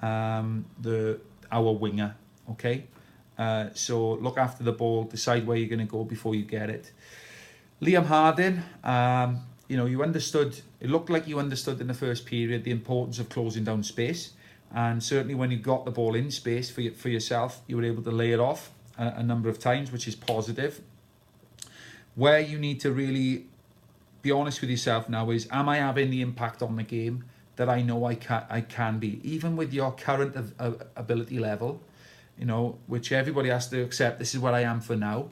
our winger, okay? So look after the ball, decide where you're going to go before you get it. Liam Harding, you understood, it looked like you understood in the first period the importance of closing down space. And certainly when you got the ball in space for yourself, you were able to lay it off a number of times, which is positive. Where you need to really be honest with yourself now is, am I having the impact on the game that I know I can be, even with your current ability level, which everybody has to accept, this is what I am for now.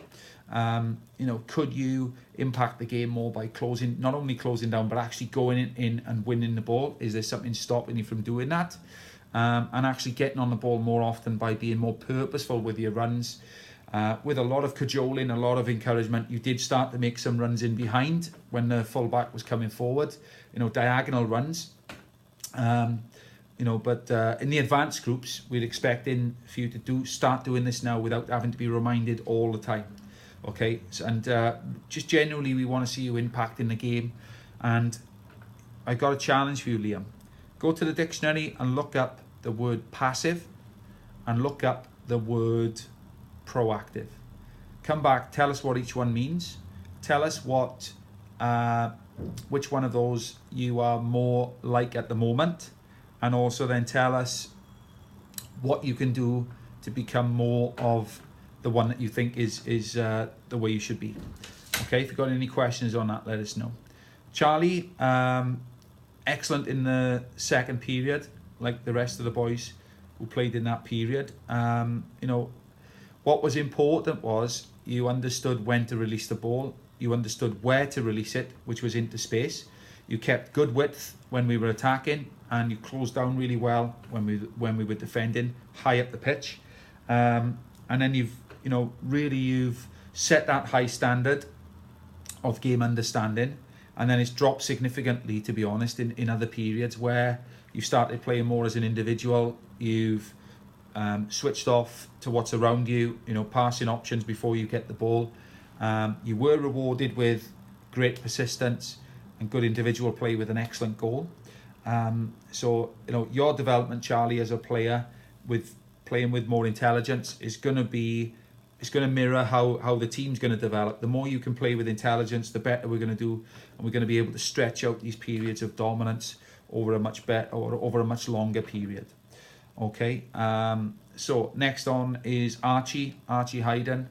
Could you impact the game more by not only closing down, but actually going in and winning the ball? Is there something stopping you from doing that? And actually getting on the ball more often by being more purposeful with your runs. With a lot of cajoling, a lot of encouragement, you did start to make some runs in behind when the fullback was coming forward, diagonal runs. But in the advanced groups, we're expecting for you to start doing this now without having to be reminded all the time. Okay, and just generally, we want to see you impacting the game. And I got a challenge for you, Liam. Go to the dictionary and look up the word passive and look up the word proactive. Come back, tell us what each one means. Tell us which one of those you are more like at the moment, and also then tell us what you can do to become more of the one that you think is the way you should be. Okay, if you've got any questions on that, let us know. Charlie, excellent in the second period, like the rest of the boys who played in that period. What was important was you understood when to release the ball. You understood where to release it, which was into space. You kept good width when we were attacking, and you closed down really well when we were defending high up the pitch. And then you've set that high standard of game understanding, and then it's dropped significantly, to be honest, in other periods where you started playing more as an individual. You've switched off to what's around you, passing options before you get the ball. You were rewarded with great persistence and good individual play with an excellent goal. So your development, Charlie, as a player, with playing with more intelligence, is going to mirror how the team's going to develop. The more you can play with intelligence, the better we're going to do, and we're going to be able to stretch out these periods of dominance over a much longer period. Okay, so next on is Archie Hayden.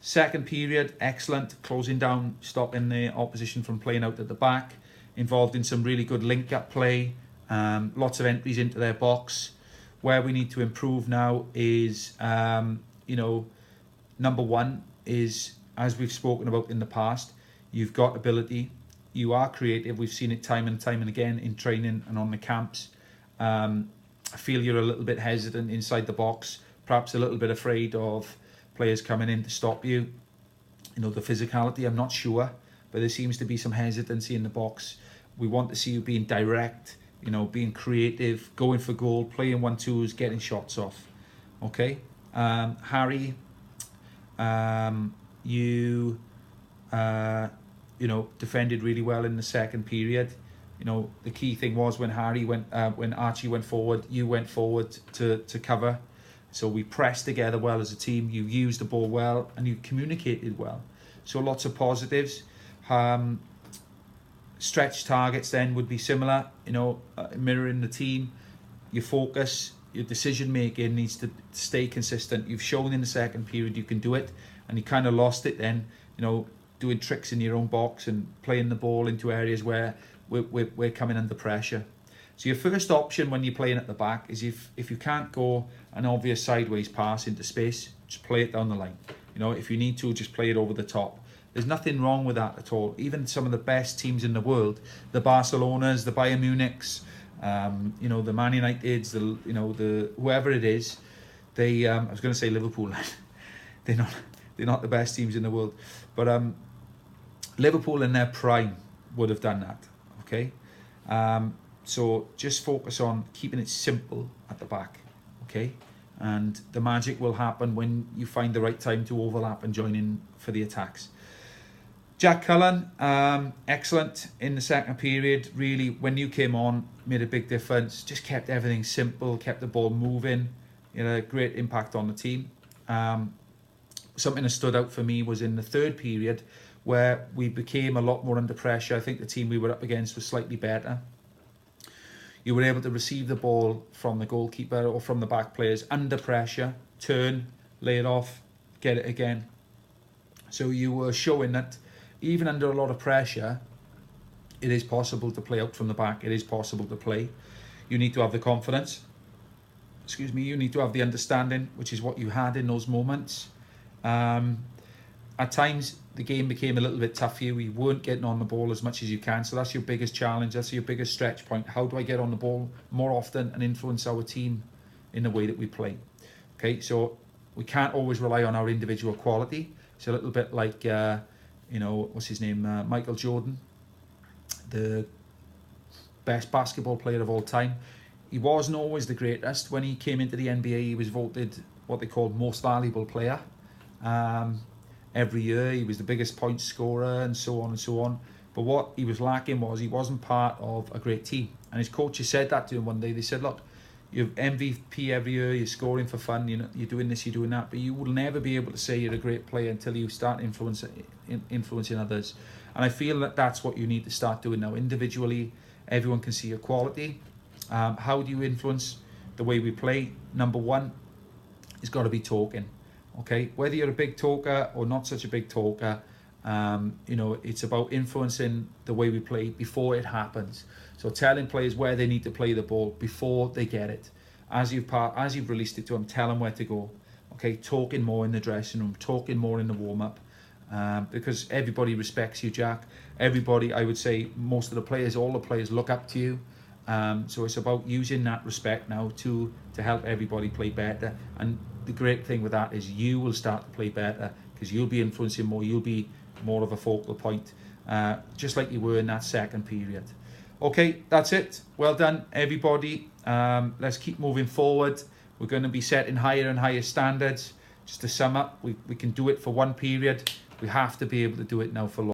Second period, excellent, closing down, stopping the opposition from playing out at the back, involved in some really good link-up play, lots of entries into their box. Where we need to improve now is, number one is, as we've spoken about in the past, you've got ability, you are creative, we've seen it time and time and again in training and on the camps. I feel you're a little bit hesitant inside the box, perhaps a little bit afraid of players coming in to stop you. The physicality, I'm not sure, but there seems to be some hesitancy in the box. We want to see you being direct, being creative, going for goal, playing 1-2s, getting shots off. Okay, Harry, you defended really well in the second period. The key thing was when Archie went forward, you went forward to cover. So we pressed together well as a team. You used the ball well and you communicated well. So lots of positives. Stretch targets then would be similar, mirroring the team. Your focus, your decision making needs to stay consistent. You've shown in the second period you can do it, and you kind of lost it then, doing tricks in your own box and playing the ball into areas where we're coming under pressure. So your first option when you're playing at the back is if you can't go an obvious sideways pass into space, just play it down the line. If you need to, just play it over the top. There's nothing wrong with that at all. Even some of the best teams in the world, the Barcelonas, the Bayern Munichs, the Man Uniteds, the whoever it is, they I was going to say Liverpool. they're not the best teams in the world, but Liverpool in their prime would have done that. Okay, so just focus on keeping it simple at the back. Okay, and the magic will happen when you find the right time to overlap and join in for the attacks. Jack Cullen, excellent in the second period. Really, when you came on, made a big difference. Just kept everything simple, kept the ball moving. You know, great impact on the team. Something that stood out for me was in the third period, where we became a lot more under pressure. I think the team we were up against was slightly better. You were able to receive the ball from the goalkeeper or from the back players under pressure, turn, lay it off, get it again. So you were showing that even under a lot of pressure, it is possible to play out from the back. It is possible to play. You need to have the confidence. You need to have the understanding, which is what you had in those moments. At times, the game became a little bit tough for you. You weren't getting on the ball as much as you can. So that's your biggest challenge. That's your biggest stretch point. How do I get on the ball more often and influence our team in the way that we play? Okay, so we can't always rely on our individual quality. It's a little bit like, what's his name? Michael Jordan, the best basketball player of all time. He wasn't always the greatest. When he came into the NBA, he was voted what they called most valuable player. Every year, he was the biggest point scorer and so on and so on. But what he was lacking was he wasn't part of a great team. And his coaches said that to him one day. They said, look, you're MVP every year, you're scoring for fun, you're doing this, you're doing that, but you will never be able to say you're a great player until you start influencing others. And I feel that that's what you need to start doing now. Individually, everyone can see your quality. How do you influence the way we play? Number one, it's got to be talking. Okay, whether you're a big talker or not such a big talker, it's about influencing the way we play before it happens. So telling players where they need to play the ball before they get it. As you've released it to them, tell them where to go. Okay, talking more in the dressing room, talking more in the warm-up, because everybody respects you, Jack. Everybody, I would say, most of the players, all the players look up to you. So it's about using that respect now to help everybody play better. And the great thing with that is you will start to play better because you'll be influencing more. You'll be more of a focal point, just like you were in that second period. Okay, that's it. Well done, everybody. Let's keep moving forward. We're going to be setting higher and higher standards. Just to sum up, we can do it for one period. We have to be able to do it now for long.